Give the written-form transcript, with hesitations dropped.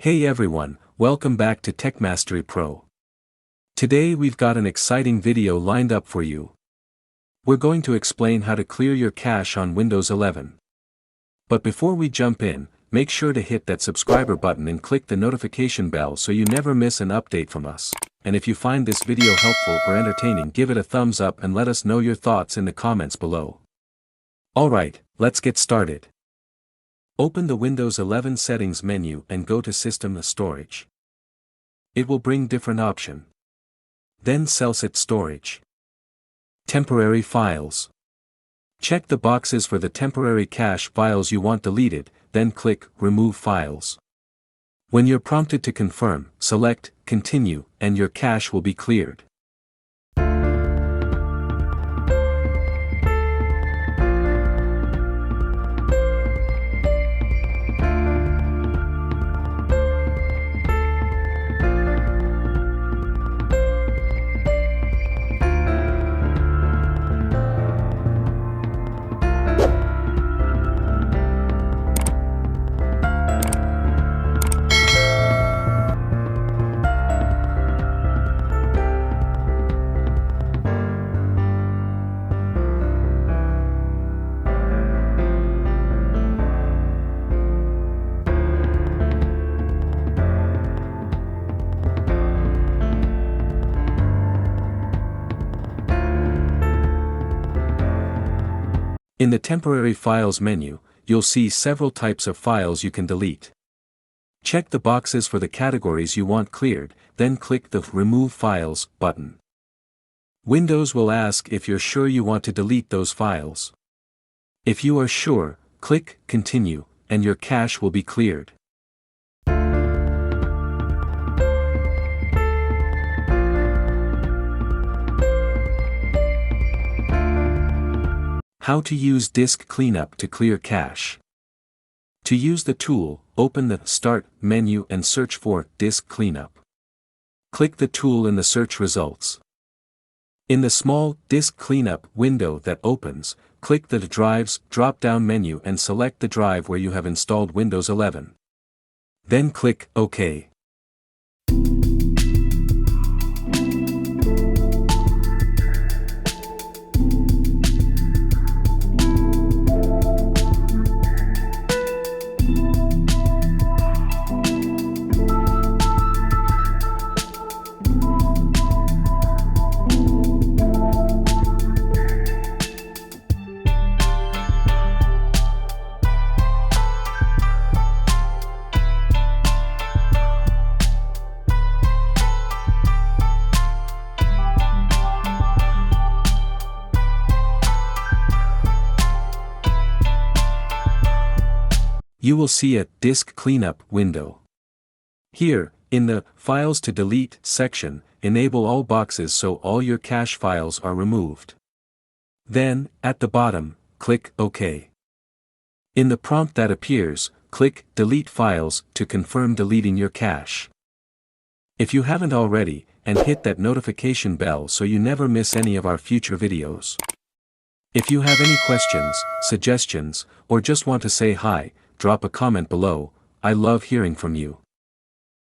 Hey everyone, welcome back to Tech Mastery Pro. Today we've got an exciting video lined up for you. We're going to explain how to clear your cache on Windows 11. But before we jump in, make sure to hit that subscriber button and click the notification bell so you never miss an update from us. And if you find this video helpful or entertaining, give it a thumbs up and let us know your thoughts in the comments below. Alright, let's get started. Open the Windows 11 Settings menu and go to System Storage. It will bring different option. Then Set Storage. Temporary Files. Check the boxes for the temporary cache files you want deleted, then click Remove Files. When you're prompted to confirm, select Continue, and your cache will be cleared. In the Temporary Files menu, you'll see several types of files you can delete. Check the boxes for the categories you want cleared, then click the Remove Files button. Windows will ask if you're sure you want to delete those files. If you are sure, click Continue, and your cache will be cleared. How to use Disk Cleanup to clear cache. To use the tool, open the Start menu and search for Disk Cleanup. Click the tool in the search results. In the small Disk Cleanup window that opens, click the Drives drop-down menu and select the drive where you have installed Windows 11. Then click OK. You will see a Disk Cleanup window. Here, in the Files to Delete section, enable all boxes so all your cache files are removed. Then, at the bottom, click OK. In the prompt that appears, click Delete Files to confirm deleting your cache. If you haven't already, and hit that notification bell so you never miss any of our future videos. If you have any questions, suggestions, or just want to say hi, drop a comment below. I love hearing from you.